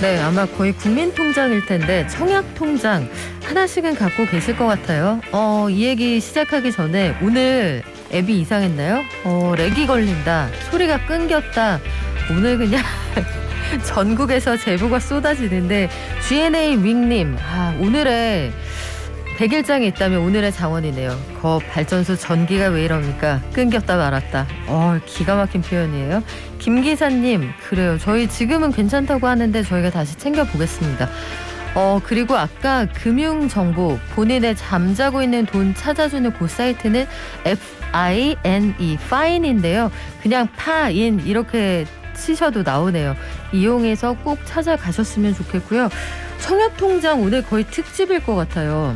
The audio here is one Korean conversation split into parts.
네, 아마 거의 국민통장일 텐데 청약통장 하나씩은 갖고 계실 것 같아요. 이 얘기 시작하기 전에 오늘 앱이 이상했나요? 렉이 걸린다, 소리가 끊겼다. 오늘 그냥 전국에서 제보가 쏟아지는데 G&A 윙님, 오늘의 100일장이 있다면 오늘의 장원이네요. 거 발전소 전기가 왜 이럽니까? 끊겼다 말았다. 기가 막힌 표현이에요. 김기사님, 그래요. 저희 지금은 괜찮다고 하는데 저희가 다시 챙겨보겠습니다. 그리고 아까 금융정보, 본인의 잠자고 있는 돈 찾아주는 그 사이트는 FINE, fine인데요. 그냥 파인 이렇게 치셔도 나오네요. 이용해서 꼭 찾아가셨으면 좋겠고요. 청약통장 오늘 거의 특집일 것 같아요.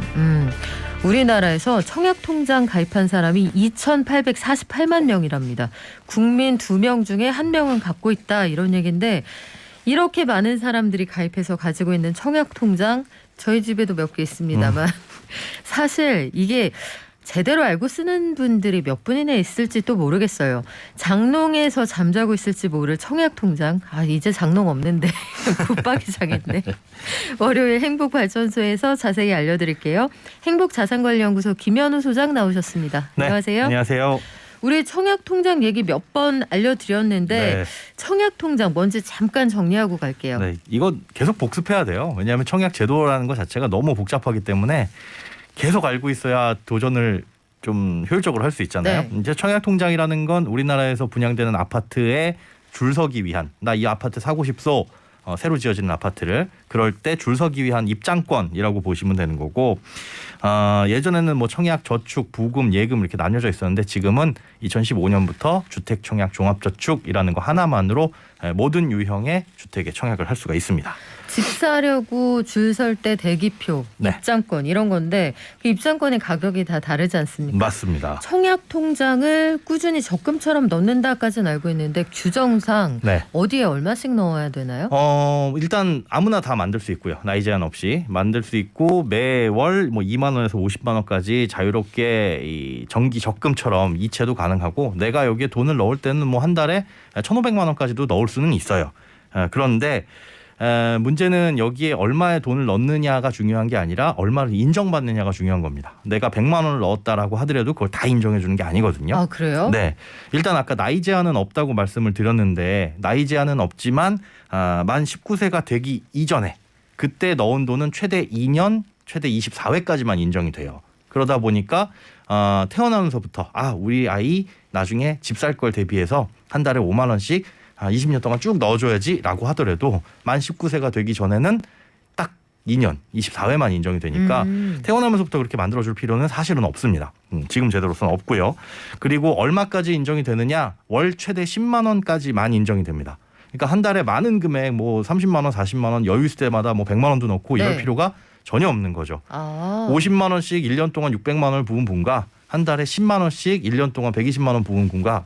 우리나라에서 청약통장 가입한 사람이 2,848만 명이랍니다. 국민 2명 중에 1명은 갖고 있다, 이런 얘기인데, 이렇게 많은 사람들이 가입해서 가지고 있는 청약통장, 저희 집에도 몇 개 있습니다만 사실 이게 제대로 알고 쓰는 분들이 몇 분이나 있을지 또 모르겠어요. 장롱에서 잠자고 있을지 모를 청약통장. 이제 장롱 없는데 붙박이장인데. 월요일 행복발전소에서 자세히 알려드릴게요. 행복자산관리연구소 김현우 소장 나오셨습니다. 네, 안녕하세요. 안녕하세요. 우리 청약통장 얘기 몇 번 알려드렸는데 네. 청약통장 뭔지 잠깐 정리하고 갈게요. 네, 이거 계속 복습해야 돼요. 왜냐하면 청약 제도라는 것 자체가 너무 복잡하기 때문에 계속 알고 있어야 도전을 좀 효율적으로 할 수 있잖아요. 네. 이제 청약통장이라는 건 우리나라에서 분양되는 아파트에 줄 서기 위한, 나 이 아파트 사고 싶소, 새로 지어지는 아파트를, 그럴 때 줄 서기 위한 입장권이라고 보시면 되는 거고, 예전에는 뭐 청약, 저축, 부금, 예금 이렇게 나뉘어져 있었는데 지금은 2015년부터 주택청약 종합저축이라는 거 하나만으로 모든 유형의 주택에 청약을 할 수가 있습니다. 집 사려고 줄 설 때 대기표, 네. 입장권 이런 건데 그 입장권의 가격이 다 다르지 않습니까? 맞습니다. 청약통장을 꾸준히 적금처럼 넣는다까지는 알고 있는데 규정상 네. 어디에 얼마씩 넣어야 되나요? 일단 아무나 다 만들 수 있고요. 나이 제한 없이 만들 수 있고, 매월 뭐 2만 원에서 50만 원까지 자유롭게 이 정기 적금처럼 이체도 가능하고, 내가 여기에 돈을 넣을 때는 뭐 한 달에 1,500만 원까지도 넣을 수는 있어요. 그런데 문제는 여기에 얼마의 돈을 넣느냐가 중요한 게 아니라 얼마를 인정받느냐가 중요한 겁니다. 내가 100만 원을 넣었다라고 하더라도 그걸 다 인정해 주는 게 아니거든요. 그래요? 네. 일단 아까 나이 제한은 없다고 말씀을 드렸는데, 나이 제한은 없지만 만 19세가 되기 이전에 그때 넣은 돈은 최대 2년, 최대 24회까지만 인정이 돼요. 그러다 보니까 태어나면서부터 우리 아이 나중에 집 살 걸 대비해서 한 달에 5만 원씩 20년 동안 쭉 넣어줘야지라고 하더라도 만 19세가 되기 전에는 딱 2년 24회만 인정이 되니까 태어나면서부터 그렇게 만들어줄 필요는 사실은 없습니다. 지금 제도로서는 없고요. 그리고 얼마까지 인정이 되느냐, 월 최대 10만 원까지만 인정이 됩니다. 그러니까 한 달에 많은 금액 뭐 30만 원, 40만 원 여유 있을 때마다 뭐 100만 원도 넣고 이럴 필요가 전혀 없는 거죠. 50만 원씩 1년 동안 600만 원을 부은 분과 한 달에 10만 원씩 1년 동안 120만 원 부은 분과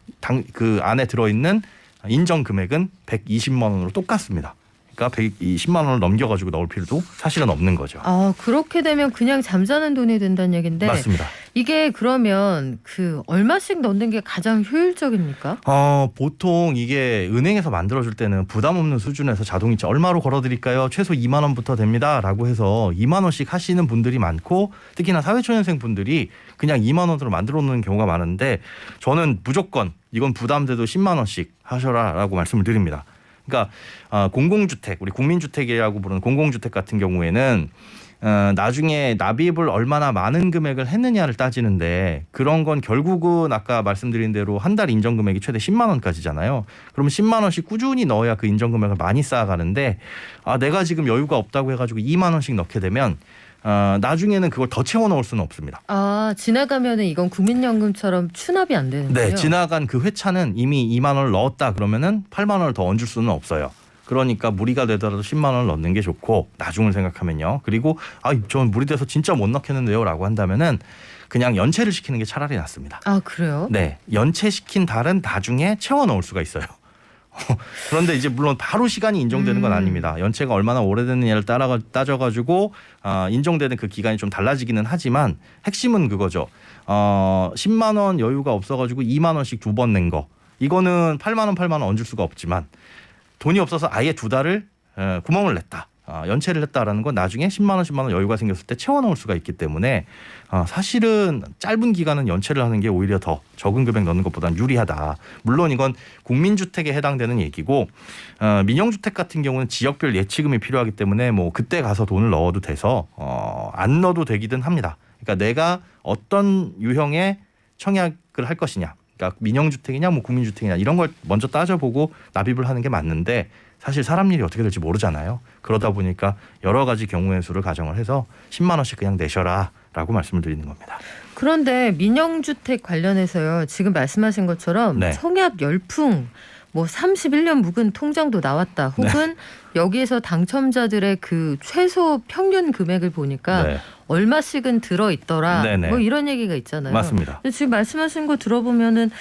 그 안에 들어있는 인정 금액은 120만 원으로 똑같습니다. 그러니까 110만 원을 넘겨가지고 넣을 필요도 사실은 없는 거죠. 그렇게 되면 그냥 잠자는 돈이 된다는 얘기인데. 맞습니다. 이게 그러면 얼마씩 넣는 게 가장 효율적입니까? 보통 이게 은행에서 만들어줄 때는 부담 없는 수준에서 자동이체 얼마로 걸어드릴까요? 최소 2만 원부터 됩니다라고 해서 2만 원씩 하시는 분들이 많고, 특히나 사회초년생 분들이 그냥 2만 원으로 만들어 놓는 경우가 많은데, 저는 무조건 이건 부담돼도 10만 원씩 하셔라라고 말씀을 드립니다. 그러니까 공공주택, 우리 국민주택이라고 부르는 공공주택 같은 경우에는 나중에 납입을 얼마나 많은 금액을 했느냐를 따지는데, 그런 건 결국은 아까 말씀드린 대로 한 달 인정 금액이 최대 10만 원까지잖아요. 그러면 10만 원씩 꾸준히 넣어야 그 인정 금액을 많이 쌓아가는데, 내가 지금 여유가 없다고 해가지고 2만 원씩 넣게 되면 나중에는 그걸 더 채워 넣을 수는 없습니다. 지나가면은 이건 국민연금처럼 추납이 안 되는데요. 네, 지나간 그 회차는 이미 2만 원을 넣었다 그러면은 8만 원을 더 얹을 수는 없어요. 그러니까 무리가 되더라도 10만 원을 넣는 게 좋고, 나중을 생각하면요. 그리고 전 무리돼서 진짜 못 넣겠는데요라고 한다면은 그냥 연체를 시키는 게 차라리 낫습니다. 그래요? 네, 연체시킨 달은 나중에 채워 넣을 수가 있어요. 그런데 이제 물론 바로 시간이 인정되는 건 아닙니다. 연체가 얼마나 오래됐느냐를 따져가지고 인정되는 그 기간이 좀 달라지기는 하지만, 핵심은 그거죠. 10만 원 여유가 없어가지고 2만 원씩 2번 낸 거, 이거는 8만 원 얹을 수가 없지만, 돈이 없어서 아예 2달을 구멍을 냈다. 연체를 했다라는 건 나중에 10만 원, 10만 원 여유가 생겼을 때 채워넣을 수가 있기 때문에 사실은 짧은 기간은 연체를 하는 게 오히려 더 적은 금액 넣는 것보다는 유리하다. 물론 이건 국민주택에 해당되는 얘기고 민영주택 같은 경우는 지역별 예치금이 필요하기 때문에 뭐 그때 가서 돈을 넣어도 돼서 안 넣어도 되기는 합니다. 그러니까 내가 어떤 유형의 청약을 할 것이냐. 그러니까 민영주택이냐 뭐 국민주택이냐 이런 걸 먼저 따져보고 납입을 하는 게 맞는데 사실 사람 일이 어떻게 될지 모르잖아요. 그러다 보니까 여러 가지 경우의 수를 가정을 해서 10만 원씩 그냥 내셔라라고 말씀을 드리는 겁니다. 그런데 민영주택 관련해서요. 지금 말씀하신 것처럼 네. 청약 열풍 뭐 31년 묵은 통장도 나왔다. 혹은 여기에서 당첨자들의 그 최소 평균 금액을 보니까 네. 얼마씩은 들어있더라. 네네. 뭐 이런 얘기가 있잖아요. 맞습니다. 근데 지금 말씀하신 거 들어보면은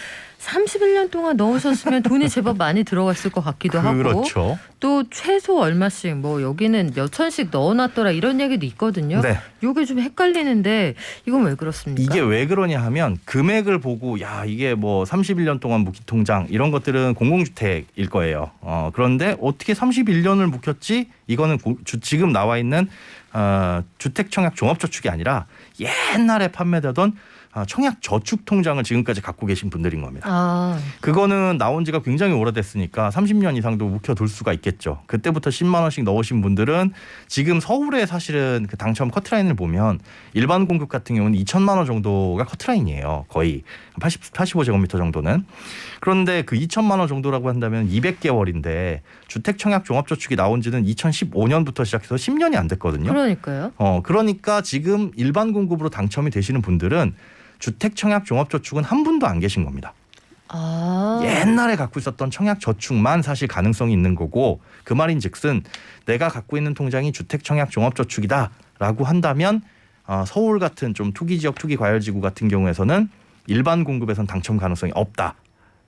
31년 동안 넣으셨으면 돈이 제법 많이 들어갔을 것 같기도 하고 그렇죠. 또 최소 얼마씩 뭐 여기는 몇 천씩 넣어놨더라 이런 얘기도 있거든요. 네. 이게 좀 헷갈리는데 이건 왜 그렇습니까? 이게 왜 그러냐 하면 금액을 보고 야 이게 뭐 31년 동안 묵힌 통장 이런 것들은 공공주택일 거예요. 그런데 어떻게 31년을 묵혔지? 이거는 지금 나와 있는 주택청약 종합저축이 아니라 옛날에 판매되던 청약 저축 통장을 지금까지 갖고 계신 분들인 겁니다. 그거는 나온 지가 굉장히 오래됐으니까 30년 이상도 묵혀둘 수가 있겠죠. 그때부터 10만 원씩 넣으신 분들은 지금 서울에 사실은 그 당첨 커트라인을 보면 일반 공급 같은 경우는 2천만 원 정도가 커트라인이에요. 거의 85제곱미터 정도는. 그런데 그 2천만 원 정도라고 한다면 200개월인데 주택청약 종합저축이 나온 지는 2015년부터 시작해서 10년이 안 됐거든요. 그러니까요. 그러니까 지금 일반 공급으로 당첨이 되시는 분들은 주택청약 종합저축은 한 분도 안 계신 겁니다. 옛날에 갖고 있었던 청약저축만 사실 가능성이 있는 거고 그 말인즉슨 내가 갖고 있는 통장이 주택청약 종합저축이다라고 한다면 서울 같은 좀 투기지역 투기과열지구 같은 경우에서는 일반 공급에선 당첨 가능성이 없다.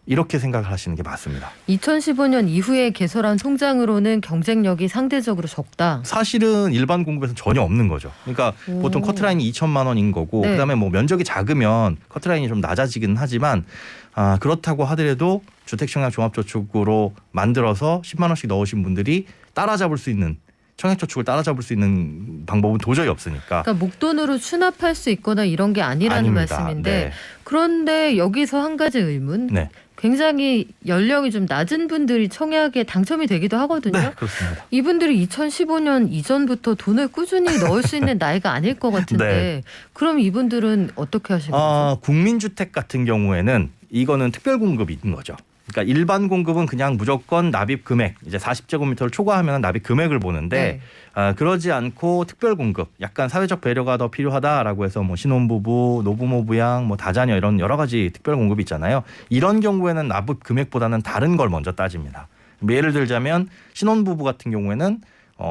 이렇게 생각을 하시는 게 맞습니다. 2015년 이후에 개설한 통장으로는 경쟁력이 상대적으로 적다. 사실은 일반 공급에서는 전혀 없는 거죠. 그러니까 보통 커트라인이 2천만 원인 거고 네. 그다음에 뭐 면적이 작으면 커트라인이 좀 낮아지긴 하지만 그렇다고 하더라도 주택청약 종합저축으로 만들어서 10만 원씩 넣으신 분들이 따라잡을 수 있는 청약저축을 따라잡을 수 있는 방법은 도저히 없으니까. 그러니까 목돈으로 수납할 수 있거나 이런 게 아니라는 아닙니다. 말씀인데 네. 그런데 여기서 한 가지 의문. 네. 굉장히 연령이 좀 낮은 분들이 청약에 당첨이 되기도 하거든요. 네, 그렇습니다. 이분들이 2015년 이전부터 돈을 꾸준히 넣을 수 있는 나이가 아닐 것 같은데 네. 그럼 이분들은 어떻게 하신 거죠? 국민주택 같은 경우에는 이거는 특별공급이 있는 거죠. 그러니까 일반 공급은 그냥 무조건 납입 금액 이제 40제곱미터를 초과하면 납입 금액을 보는데 그러지 않고 특별 공급 약간 사회적 배려가 더 필요하다라고 해서 뭐 신혼부부, 노부모 부양, 뭐 다자녀 이런 여러 가지 특별 공급이 있잖아요. 이런 경우에는 납입 금액보다는 다른 걸 먼저 따집니다. 예를 들자면 신혼부부 같은 경우에는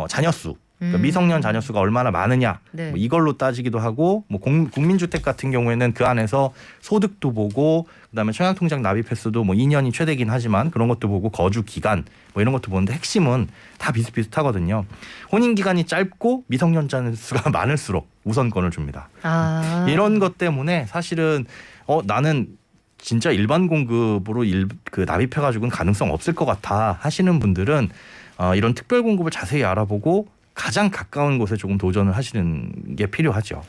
자녀 수 그러니까 미성년 자녀 수가 얼마나 많으냐 네. 뭐 이걸로 따지기도 하고 뭐 국민주택 같은 경우에는 그 안에서 소득도 보고 그다음에 청약통장 납입 횟수도 뭐 2년이 최대긴 하지만 그런 것도 보고 거주 기간 뭐 이런 것도 보는데 핵심은 다 비슷비슷하거든요. 혼인 기간이 짧고 미성년 자녀 수가 많을수록 우선권을 줍니다. 이런 것 때문에 사실은 나는 진짜 일반 공급으로 납입해가지고는 가능성 없을 것 같아 하시는 분들은 이런 특별 공급을 자세히 알아보고 가장 가까운 곳에 조금 도전을 하시는 게 필요하죠.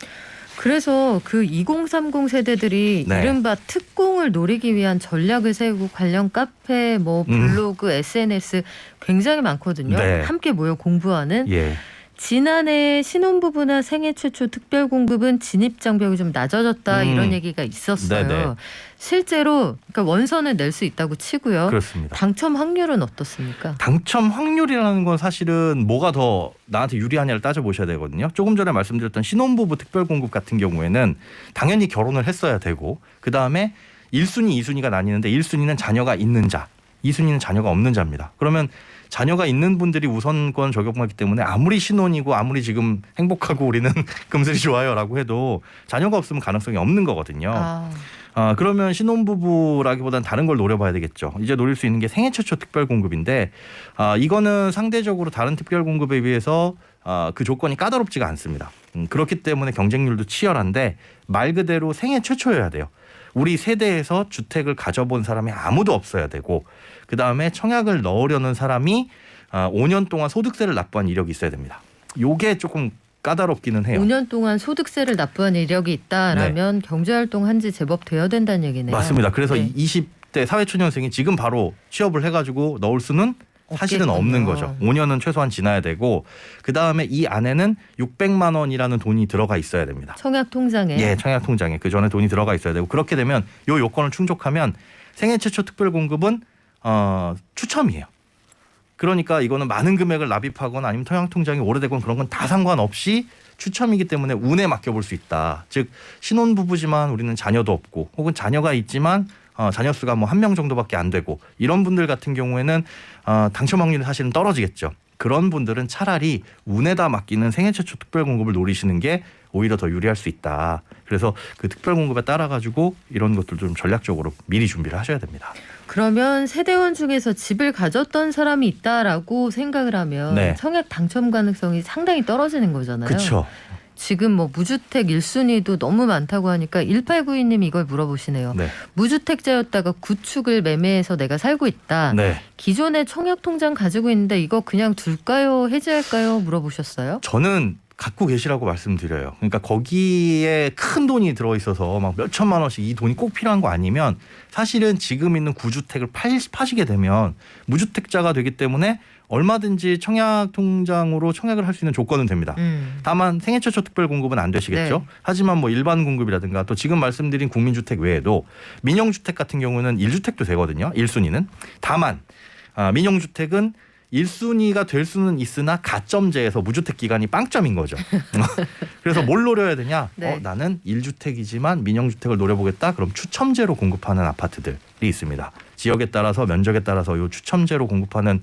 그래서 그 2030 세대들이 네. 이른바 특공을 노리기 위한 전략을 세우고 관련 카페, 뭐 블로그, SNS 굉장히 많거든요. 네. 함께 모여 공부하는. 예. 지난해 신혼부부나 생애 최초 특별 공급은 진입 장벽이 좀 낮아졌다 이런 얘기가 있었어요. 네네. 실제로 그러니까 원서는 낼 수 있다고 치고요. 그렇습니다. 당첨 확률은 어떻습니까? 당첨 확률이라는 건 사실은 뭐가 더 나한테 유리하냐를 따져보셔야 되거든요. 조금 전에 말씀드렸던 신혼부부 특별공급 같은 경우에는 당연히 결혼을 했어야 되고 그다음에 1순위, 2순위가 나뉘는데 1순위는 자녀가 있는 자, 2순위는 자녀가 없는 자입니다. 그러면 자녀가 있는 분들이 우선권 적용하기 때문에 아무리 신혼이고 아무리 지금 행복하고 우리는 금슬이 좋아요라고 해도 자녀가 없으면 가능성이 없는 거거든요. 그러면 신혼부부라기보다는 다른 걸 노려봐야 되겠죠. 이제 노릴 수 있는 게 생애 최초 특별공급인데 이거는 상대적으로 다른 특별공급에 비해서 그 조건이 까다롭지가 않습니다. 그렇기 때문에 경쟁률도 치열한데 말 그대로 생애 최초여야 돼요. 우리 세대에서 주택을 가져본 사람이 아무도 없어야 되고 그다음에 청약을 넣으려는 사람이 5년 동안 소득세를 납부한 이력이 있어야 됩니다. 요게 조금 까다롭기는 해요. 5년 동안 소득세를 납부한 이력이 있다라면 경제활동 한지 제법 되어야 된다는 얘기네요. 맞습니다. 그래서 네. 20대 사회초년생이 지금 바로 취업을 해가지고 넣을 수는 사실은 없겠군요. 없는 거죠. 5년은 최소한 지나야 되고 그다음에 이 안에는 600만 원이라는 돈이 들어가 있어야 됩니다. 청약 통장에. 예, 청약 통장에 그 전에 돈이 들어가 있어야 되고 그렇게 되면 요 요건을 충족하면 생애 최초 특별 공급은 추첨이에요. 그러니까 이거는 많은 금액을 납입하거나 아니면 청약 통장이 오래되건 그런 건 다 상관없이 추첨이기 때문에 운에 맡겨볼 수 있다. 즉 신혼부부지만 우리는 자녀도 없고 혹은 자녀가 있지만 자녀 수가 뭐 1명 정도밖에 안 되고 이런 분들 같은 경우에는 당첨 확률이 사실은 떨어지겠죠. 그런 분들은 차라리 운에다 맡기는 생애 최초 특별 공급을 노리시는 게 오히려 더 유리할 수 있다. 그래서 그 특별 공급에 따라 가지고 이런 것들 좀 전략적으로 미리 준비를 하셔야 됩니다. 그러면 세대원 중에서 집을 가졌던 사람이 있다라고 생각을 하면 네. 청약 당첨 가능성이 상당히 떨어지는 거잖아요. 그렇죠. 지금 뭐 무주택 1순위도 너무 많다고 하니까 1892님이 이걸 물어보시네요. 네. 무주택자였다가 구축을 매매해서 내가 살고 있다. 네. 기존에 청약 통장 가지고 있는데 이거 그냥 둘까요? 해지할까요? 물어보셨어요? 저는 갖고 계시라고 말씀드려요. 그러니까 거기에 큰 돈이 들어있어서 막 몇 천만 원씩 이 돈이 꼭 필요한 거 아니면 사실은 지금 있는 구주택을 파시게 되면 무주택자가 되기 때문에 얼마든지 청약 통장으로 청약을 할 수 있는 조건은 됩니다. 다만 생애 최초 특별 공급은 안 되시겠죠. 네. 하지만 뭐 일반 공급이라든가 또 지금 말씀드린 국민주택 외에도 민영주택 같은 경우는 1주택도 되거든요. 1순위는. 다만 민영주택은 1순위가 될 수는 있으나 가점제에서 무주택 기간이 빵점인 거죠. 그래서 뭘 노려야 되냐? 네. 나는 1주택이지만 민영주택을 노려보겠다. 그럼 추첨제로 공급하는 아파트들이 있습니다. 지역에 따라서 면적에 따라서 요 추첨제로 공급하는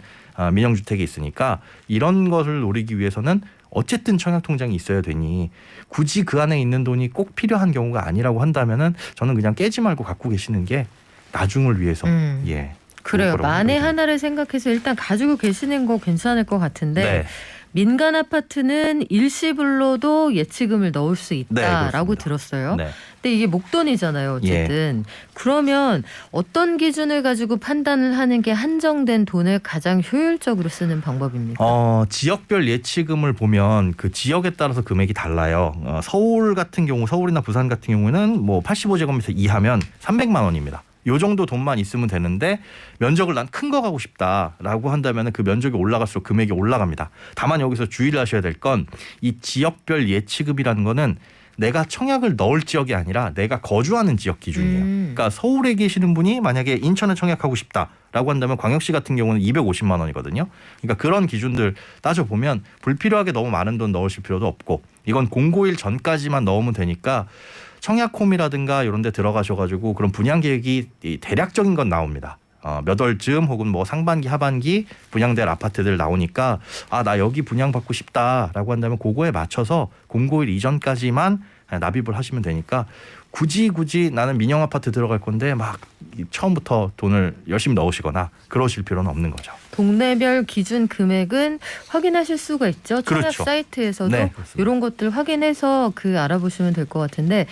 민영주택이 있으니까 이런 것을 노리기 위해서는 어쨌든 청약통장이 있어야 되니 굳이 그 안에 있는 돈이 꼭 필요한 경우가 아니라고 한다면은 저는 그냥 깨지 말고 갖고 계시는 게 나중을 위해서 예. 그래요. 거라고 만에 생각합니다. 하나를 생각해서 일단 가지고 계시는 거 괜찮을 것 같은데 네. 민간 아파트는 일시불로도 예치금을 넣을 수 있다라고 그렇습니다. 들었어요. 네. 근데 이게 목돈이잖아요. 어쨌든. 그러면 어떤 기준을 가지고 판단을 하는 게 한정된 돈을 가장 효율적으로 쓰는 방법입니까? 지역별 예치금을 보면 그 지역에 따라서 금액이 달라요. 서울 같은 경우, 서울이나 부산 같은 경우는 뭐 85제곱미터 이하면 300만 원입니다. 요 정도 돈만 있으면 되는데 면적을 난 큰 거 가고 싶다라고 한다면 그 면적이 올라갈수록 금액이 올라갑니다. 다만 여기서 주의를 하셔야 될 건 이 지역별 예치급이라는 거는 내가 청약을 넣을 지역이 아니라 내가 거주하는 지역 기준이에요. 그러니까 서울에 계시는 분이 만약에 인천에 청약하고 싶다라고 한다면 광역시 같은 경우는 250만 원이거든요. 그러니까 그런 기준들 따져보면 불필요하게 너무 많은 돈 넣으실 필요도 없고 이건 공고일 전까지만 넣으면 되니까 청약홈이라든가 이런 데 들어가셔가지고 그런 분양 계획이 대략적인 건 나옵니다. 몇 월쯤 혹은 뭐 상반기 하반기 분양될 아파트들 나오니까 나 여기 분양받고 싶다라고 한다면 그거에 맞춰서 공고일 이전까지만 납입을 하시면 되니까 굳이 나는 민영 아파트 들어갈 건데 막 처음부터 돈을 열심히 넣으시거나 그러실 필요는 없는 거죠. 동네별 기준 금액은 확인하실 수가 있죠. 청약 그렇죠. 사이트에서도 네, 그렇습니다. 이런 것들 확인해서 알아보시면 될 것 같은데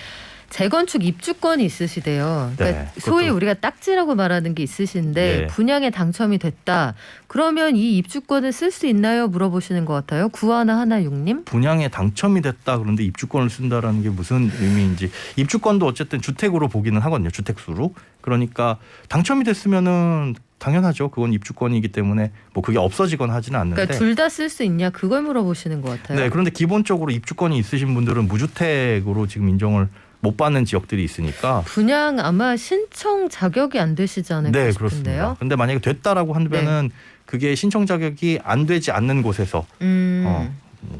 재건축 입주권이 있으시대요. 그러니까 네, 소위 그것도- 우리가 딱지라고 말하는 게 있으신데 네. 분양에 당첨이 됐다. 그러면 이 입주권을 쓸 수 있나요? 물어보시는 것 같아요. 9116님. 분양에 당첨이 됐다 그런데 입주권을 쓴다라는 게 무슨 의미인지 입주권도 어쨌든 주택으로 보기는 하거든요. 주택수로. 그러니까 당첨이 됐으면은 당연하죠. 그건 입주권이기 때문에 뭐 그게 없어지거나 하지는 않는데. 그러니까 둘 다 쓸 수 있냐 그걸 물어보시는 것 같아요. 네. 그런데 기본적으로 입주권이 있으신 분들은 무주택으로 지금 인정을 못 받는 지역들이 있으니까. 분양 아마 신청 자격이 안 되시지 않을까 네, 싶은데요. 그렇습니다. 근데 만약에 됐다라고 하면은 그게 신청 자격이 안 되지 않는 곳에서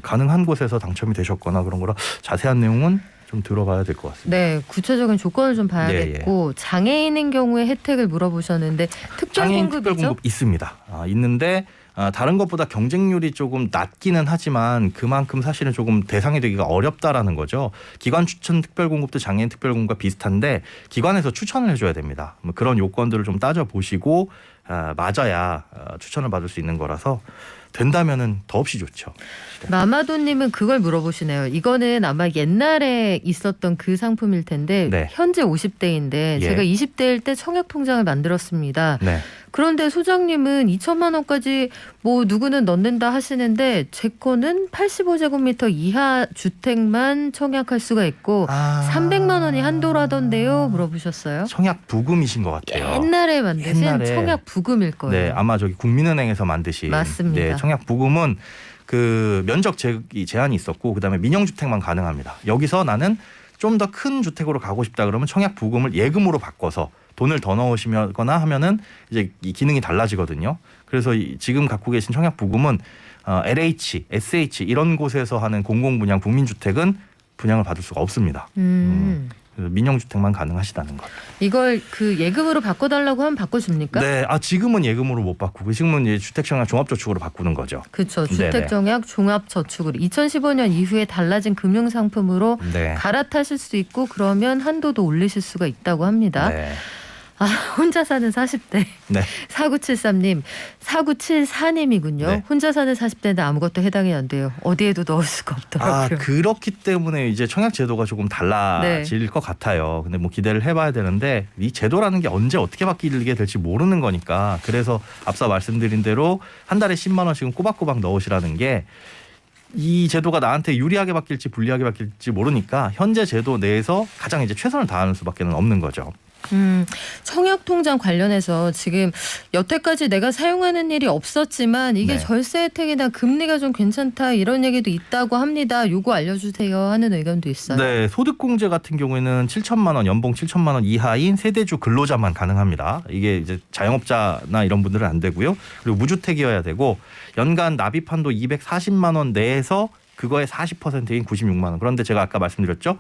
가능한 곳에서 당첨이 되셨거나 그런 거라 자세한 내용은 좀 들어봐야 될 것 같습니다. 네, 구체적인 조건을 좀 봐야겠고 장애인인 경우에 혜택을 물어보셨는데 장애인 특별공급이죠? 특별공급 있습니다. 있는데 다른 것보다 경쟁률이 조금 낮기는 하지만 그만큼 사실은 조금 대상이 되기가 어렵다라는 거죠. 기관 추천 특별공급도 장애인 특별공급과 비슷한데 기관에서 추천을 해줘야 됩니다. 그런 요건들을 좀 따져보시고 맞아야 추천을 받을 수 있는 거라서 된다면은 더없이 좋죠. 마마도님은 그걸 물어보시네요. 이거는 아마 옛날에 있었던 그 상품일 텐데 네. 현재 50대인데 예. 제가 20대일 때 청약통장을 만들었습니다. 네. 그런데 소장님은 2천만 원까지 뭐 누구는 넣는다 하시는데 제 거는 85제곱미터 이하 주택만 청약할 수가 있고 300만 원이 한도라던데요? 물어보셨어요. 청약 부금이신 것 같아요. 옛날에 만드신 옛날에. 청약 부금일 거예요. 네, 아마 저기 국민은행에서 만드신 맞습니다. 네, 청약 부금은 그 면적 제한이 있었고 그다음에 민영주택만 가능합니다. 여기서 나는 좀 더 큰 주택으로 가고 싶다 그러면 청약 부금을 예금으로 바꿔서 돈을 더 넣으시거나 하면은 이제 이 기능이 달라지거든요. 그래서 지금 갖고 계신 청약 부금은 LH, SH 이런 곳에서 하는 공공분양 국민주택은 분양을 받을 수가 없습니다. 그래서 민영주택만 가능하시다는 것. 이걸 그 예금으로 바꿔달라고 하면 바꿔줍니까? 네, 지금은 예금으로 못 바꾸고 지금은 이제 주택청약 종합저축으로 바꾸는 거죠. 그렇죠. 네네. 주택정약 종합저축으로 2015년 이후에 달라진 금융상품으로 네. 갈아타실 수 있고 그러면 한도도 올리실 수가 있다고 합니다. 네. 혼자 사는 40대 네. 4973님 4974님이군요. 네. 혼자 사는 40대인데 아무것도 해당이 안 돼요. 어디에도 넣을 수가 없더라고요. 그렇기 때문에 이제 청약 제도가 조금 달라질 것 같아요. 근데 뭐 기대를 해봐야 되는데 이 제도라는 게 언제 어떻게 바뀌게 될지 모르는 거니까 그래서 앞서 말씀드린 대로 한 달에 10만 원씩은 꼬박꼬박 넣으시라는 게 이 제도가 나한테 유리하게 바뀔지 불리하게 바뀔지 모르니까 현재 제도 내에서 가장 이제 최선을 다하는 수밖에 없는 거죠. 청약통장 관련해서 지금 여태까지 내가 사용하는 일이 없었지만 이게 네. 절세 혜택이나 금리가 좀 괜찮다 이런 얘기도 있다고 합니다. 요거 알려주세요 하는 의견도 있어요. 네, 소득공제 같은 경우에는 7천만 원, 연봉 7천만 원 이하인 세대주 근로자만 가능합니다. 이게 이제 자영업자나 이런 분들은 안 되고요. 그리고 무주택이어야 되고 연간 납입한도 240만 원 내에서 그거의 40%인 96만 원. 그런데 제가 아까 말씀드렸죠.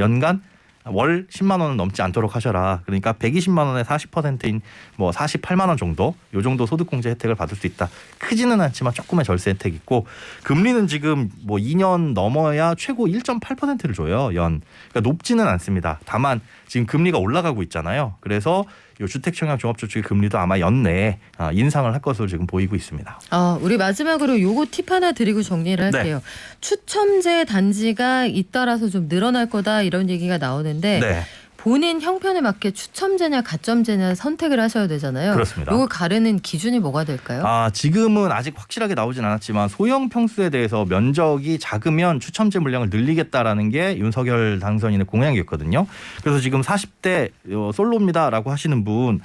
연간 월 10만 원은 넘지 않도록 하셔라. 그러니까 120만 원의 40%인 뭐 48만 원 정도 요 정도 소득공제 혜택을 받을 수 있다. 크지는 않지만 조금의 절세 혜택 있고 금리는 지금 뭐 2년 넘어야 최고 1.8%를 줘요. 연. 그러니까 높지는 않습니다. 다만 지금 금리가 올라가고 있잖아요. 그래서 요 주택청약 종합저축의 금리도 아마 연내에 인상을 할 것으로 지금 보이고 있습니다. 우리 마지막으로 요거 팁 하나 드리고 정리를 할게요. 네. 추첨제 단지가 잇따라서 좀 늘어날 거다 이런 얘기가 나오는데 네. 본인 형편에 맞게 추첨제냐 가점제냐 선택을 하셔야 되잖아요. 그렇습니다. 요거 가르는 기준이 뭐가 될까요? 지금은 아직 확실하게 나오진 않았지만 소형 평수에 대해서 면적이 작으면 추첨제 물량을 늘리겠다라는 게 윤석열 당선인의 공약이었거든요. 그래서 지금 40대 솔로입니다라고 하시는 분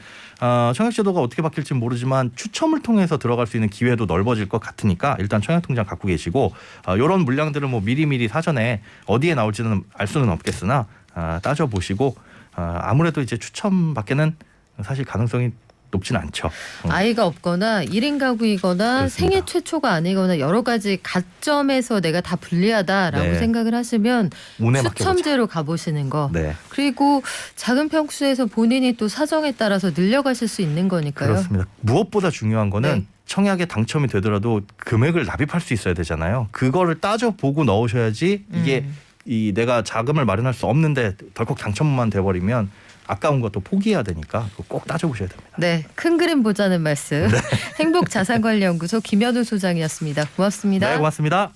청약제도가 어떻게 바뀔지 모르지만 추첨을 통해서 들어갈 수 있는 기회도 넓어질 것 같으니까 일단 청약통장 갖고 계시고 이런 물량들은 뭐 미리미리 사전에 어디에 나올지는 알 수는 없겠으나 따져보시고 아무래도 이제 추첨밖에는 사실 가능성이 높진 않죠. 아이가 없거나 1인 가구이거나 그렇습니다. 생애 최초가 아니거나 여러 가지 가점에서 내가 다 불리하다라고 네. 생각을 하시면 운에 맡겨보자. 추첨제로 가보시는 거. 네. 그리고 작은 평수에서 본인이 또 사정에 따라서 늘려가실 수 있는 거니까요. 그렇습니다. 무엇보다 중요한 거는 네. 청약에 당첨이 되더라도 금액을 납입할 수 있어야 되잖아요. 그거를 따져보고 넣으셔야지 이게 이 내가 자금을 마련할 수 없는데 덜컥 당첨만 돼버리면 아까운 것도 포기해야 되니까 그거 꼭 따져보셔야 됩니다. 네, 큰 그림 보자는 말씀. 행복자산관리연구소 김현우 소장이었습니다. 고맙습니다. 네, 고맙습니다.